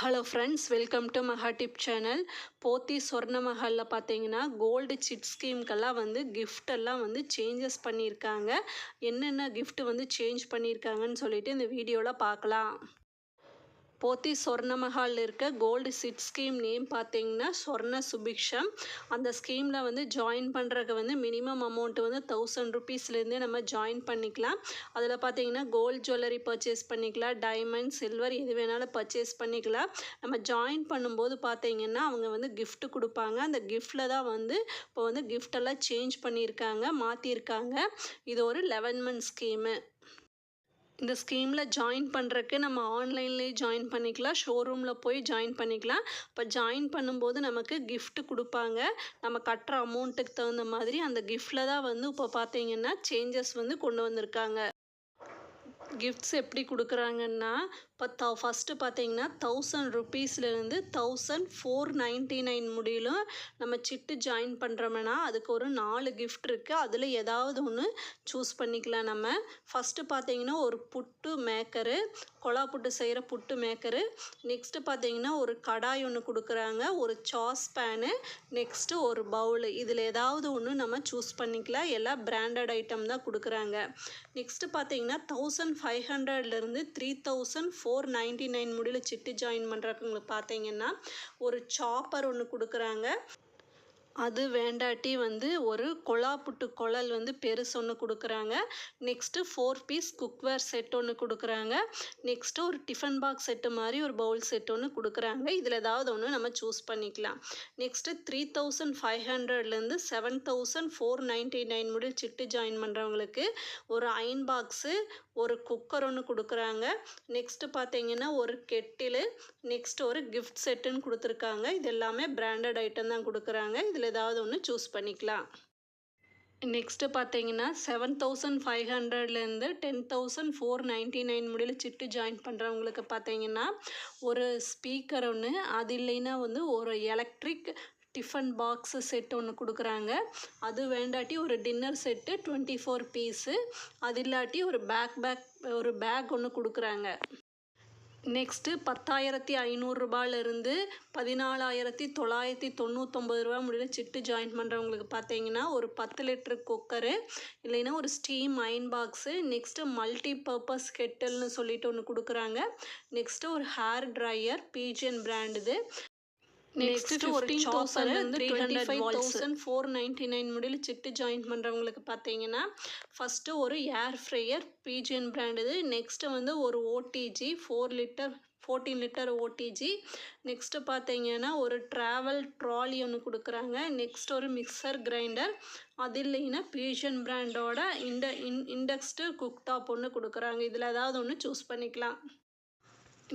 Hello friends, welcome to Maha tip channel. Pothys Swarna மஹாலில் பார்த்தீங்கன்னா gold chit ஸ்கீம்க்கெல்லாம் வந்து கிஃப்ட் எல்லாம் வந்து சேஞ்சஸ் பண்ணியிருக்காங்க. என்னென்ன கிஃப்ட் வந்து சேஞ்ச் பண்ணியிருக்காங்கன்னு சொல்லிட்டு இந்த வீடியோவில் பார்க்கலாம். போத்தி சொர்ண மஹாலில் இருக்க கோல்டு சிட் ஸ்கீம் நேம் பார்த்தீங்கன்னா சொர்ண சுபிக்ஷம். அந்த ஸ்கீமில் வந்து ஜாயின் பண்ணுறதுக்கு வந்து மினிமம் அமௌண்ட்டு வந்து 1000 ருபீஸ்லேருந்தே நம்ம ஜாயின் பண்ணிக்கலாம். அதில் பார்த்தீங்கன்னா கோல்டு ஜுவல்லரி பர்ச்சேஸ் பண்ணிக்கலாம், டைமண்ட், சில்வர் எது வேணாலும் பர்ச்சேஸ் பண்ணிக்கலாம். நம்ம ஜாயின் பண்ணும்போது பார்த்தீங்கன்னா அவங்க வந்து கிஃப்ட் கொடுப்பாங்க. அந்த கிஃப்டில் தான் வந்து இப்போ வந்து கிஃப்டெல்லாம் சேஞ்ச் பண்ணியிருக்காங்க, மாற்றிருக்காங்க. இது ஒரு 11 மந்த் ஸ்கீமு. இந்த ஸ்கீமில் ஜாயின் பண்ணுறக்கு நம்ம ஆன்லைன்லேயே ஜாயின் பண்ணிக்கலாம், ஷோரூமில் போய் ஜாயின் பண்ணிக்கலாம். இப்போ ஜாயின் பண்ணும்போது நமக்கு கிஃப்ட் கொடுப்பாங்க. நம்ம கட்டுற அமௌண்ட்டுக்கு தகுந்த மாதிரி அந்த கிஃப்டில் தான் வந்து இப்போ பார்த்தீங்கன்னா சேஞ்சஸ் வந்து கொண்டு வந்திருக்காங்க. கிஃப்ட்ஸ் எப்படி கொடுக்குறாங்கன்னா, இப்போ ஃபஸ்ட்டு பார்த்தீங்கன்னா 1000 ருபீஸ்லேருந்து 1499 முடியலும் நம்ம சிட்டு ஜாயின் பண்ணுறோம்னா அதுக்கு ஒரு 4 கிஃப்ட் இருக்குது. அதில் ஏதாவது ஒன்று சூஸ் பண்ணிக்கலாம் நம்ம. ஃபஸ்ட்டு பார்த்தீங்கன்னா ஒரு புட்டு மேக்கரு, கொழா புட்டு செய்கிற புட்டு மேக்கரு. நெக்ஸ்ட்டு பார்த்தீங்கன்னா ஒரு கடாய் ஒன்று கொடுக்குறாங்க, ஒரு சாஸ் பேனு, நெக்ஸ்ட்டு ஒரு பவுலு. இதில் ஏதாவது ஒன்று நம்ம சூஸ் பண்ணிக்கலாம். எல்லாம் பிராண்டட் ஐட்டம் தான் கொடுக்குறாங்க. நெக்ஸ்ட்டு பார்த்தீங்கன்னா 1500லேருந்து 3499 முடியல சிட்டு ஜாயின் பண்ணுறவங்களுக்கு பார்த்தீங்கன்னா ஒரு சாப்பர் ஒன்று கொடுக்குறாங்க. அது வேண்டாட்டி வந்து ஒரு கொழா புட்டு குழல் வந்து பெருசு ஒன்று கொடுக்குறாங்க. நெக்ஸ்ட்டு 4 பீஸ் குக்வேர் செட் ஒன்று கொடுக்குறாங்க. நெக்ஸ்ட்டு ஒரு டிஃபன் பாக்ஸ் செட்டு மாதிரி ஒரு பவுல் செட் ஒன்று கொடுக்குறாங்க. இதில் ஏதாவது ஒன்று நம்ம சூஸ் பண்ணிக்கலாம். நெக்ஸ்ட்டு 3500லேருந்து 7499 முடிய சிட்டு ஜாயின் பண்ணுறவங்களுக்கு ஒரு அயன் பாக்ஸு, ஒரு குக்கர் ஒன்று கொடுக்குறாங்க. நெக்ஸ்ட்டு பார்த்தீங்கன்னா ஒரு கெட்டிலு, நெக்ஸ்ட் ஒரு கிஃப்ட் செட்டுன்னு கொடுத்துருக்காங்க. இது எல்லாமே பிராண்டட் ஐட்டம் தான் கொடுக்குறாங்க. இதில் ஏதாவது ஒன்று சூஸ் பண்ணிக்கலாம். நெக்ஸ்ட்டு பார்த்தீங்கன்னா 7500லேருந்து 10499 முடியல சிட்டு ஜாயின் பண்ணுறவங்களுக்கு பார்த்தீங்கன்னா ஒரு ஸ்பீக்கர் ஒன்று, அது இல்லைன்னா வந்து ஒரு எலக்ட்ரிக் டிஃபன் பாக்ஸு செட் ஒன்று கொடுக்குறாங்க. அது வேண்டாட்டி ஒரு டின்னர் செட்டு 24 பீஸு, அது இல்லாட்டி ஒரு பேக் ஒன்று கொடுக்குறாங்க. நெக்ஸ்ட்டு 10,500 ரூபாயிலிருந்து 14,999 ரூபா முடியல சிட்டு ஜாயின் பண்ணுறவங்களுக்கு பார்த்தீங்கன்னா ஒரு 10 லிட்டரு குக்கரு, இல்லைன்னா ஒரு steam iron box, next multi purpose கெட்டில்னு சொல்லிட்டு ஒன்று கொடுக்குறாங்க. நெக்ஸ்ட்டு ஒரு ஹேர் ட்ரையர், பீஜியன் பிராண்டுது. நெக்ஸ்ட்டு ஒரு 35,499 முடியல சிட்டு ஜாயின் பண்ணுறவங்களுக்கு பார்த்தீங்கன்னா ஃபஸ்ட்டு ஒரு ஏர் ஃப்ரையர், பீஜியன் பிராண்டுது. நெக்ஸ்ட்டு வந்து ஒரு ஓடிஜி 14 லிட்டர் ஓடிஜி. நெக்ஸ்ட்டு பார்த்தீங்கன்னா ஒரு ட்ராவல் ட்ராலி ஒன்று கொடுக்குறாங்க. நெக்ஸ்ட் ஒரு மிக்சர் கிரைண்டர், அது இல்லைன்னா பீஜியன் பிராண்டோட இண்டக்ஸ்டு குக்டாப் ஒன்று கொடுக்குறாங்க. இதில் ஏதாவது ஒன்று சூஸ் பண்ணிக்கலாம்.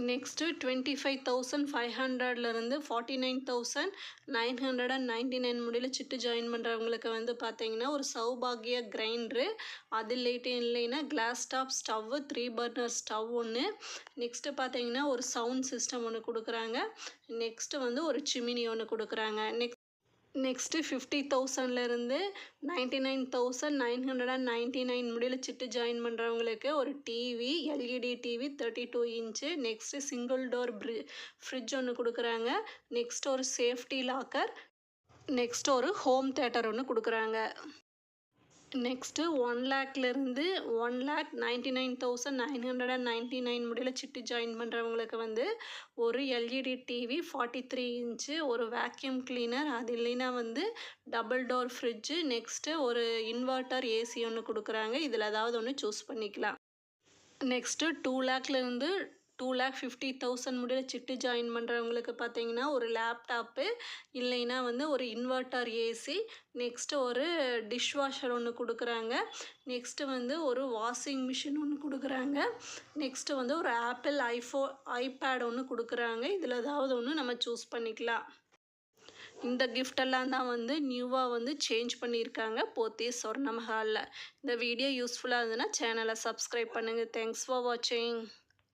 நெக்ஸ்ட்டு 25,500லேருந்து 49,999 முடியல சிட்டு ஜாயின் பண்ணுறவங்களுக்கு வந்து பார்த்தீங்கன்னா ஒரு சௌபாகியா கிரைண்டரு, அது இல்லைன்னா class top stove, 3 burner stove ஒன்று. நெக்ஸ்ட்டு பார்த்தீங்கன்னா ஒரு சவுண்ட் சிஸ்டம் ஒன்று கொடுக்குறாங்க. நெக்ஸ்ட்டு வந்து ஒரு சிமினி ஒன்று கொடுக்குறாங்க. நெக்ஸ்ட்டு 50,000லேருந்து 99,999 முடியல சிட்டு ஜாயின் பண்ணுறவங்களுக்கு ஒரு TV, LED TV 32 inch. Next single door fridge ஒன்று கொடுக்குறாங்க. நெக்ஸ்ட் ஒரு சேஃப்டி லாக்கர், நெக்ஸ்ட் ஒரு ஹோம் தேட்டர் ஒன்று கொடுக்குறாங்க. நெக்ஸ்ட்டு 1,00,000லேருந்து 1,99,999 முடியல சிட்டு ஜாயின் பண்ணுறவங்களுக்கு வந்து ஒரு எல்இடி டிவி 43 இன்ச்சு, ஒரு வேக்யூம் கிளீனர், அது இல்லைன்னா வந்து டபுள் டோர் ஃப்ரிட்ஜு, நெக்ஸ்ட்டு ஒரு இன்வெர்ட்டர் ஏசி ஒன்று கொடுக்குறாங்க. இதில் ஏதாவது ஒன்று சூஸ் பண்ணிக்கலாம். நெக்ஸ்ட்டு 2,00,000லேருந்து 2,50,000 முடியல சிட்டு ஜாயின் பண்ணுறவங்களுக்கு பார்த்தீங்கன்னா ஒரு லேப்டாப்பு, இல்லைன்னா வந்து ஒரு இன்வெர்ட்டர் ஏசி, நெக்ஸ்ட்டு ஒரு டிஷ்வாஷர் ஒன்று கொடுக்குறாங்க. நெக்ஸ்ட்டு வந்து ஒரு வாஷிங் மிஷின் ஒன்று கொடுக்குறாங்க. நெக்ஸ்ட்டு வந்து ஒரு ஆப்பிள் ஐபேட் ஒன்று கொடுக்குறாங்க. இதில் ஏதாவது ஒன்று நம்ம சூஸ் பண்ணிக்கலாம். இந்த கிஃப்டெல்லாம் தான் வந்து நியூவாக வந்து சேஞ்ச் பண்ணியிருக்காங்க போத்தி சொர்ண மஹாலில். இந்த வீடியோ யூஸ்ஃபுல்லாக இருந்ததுன்னா சேனலை சப்ஸ்கிரைப் பண்ணுங்கள். தேங்க்ஸ் ஃபார் வாட்சிங்.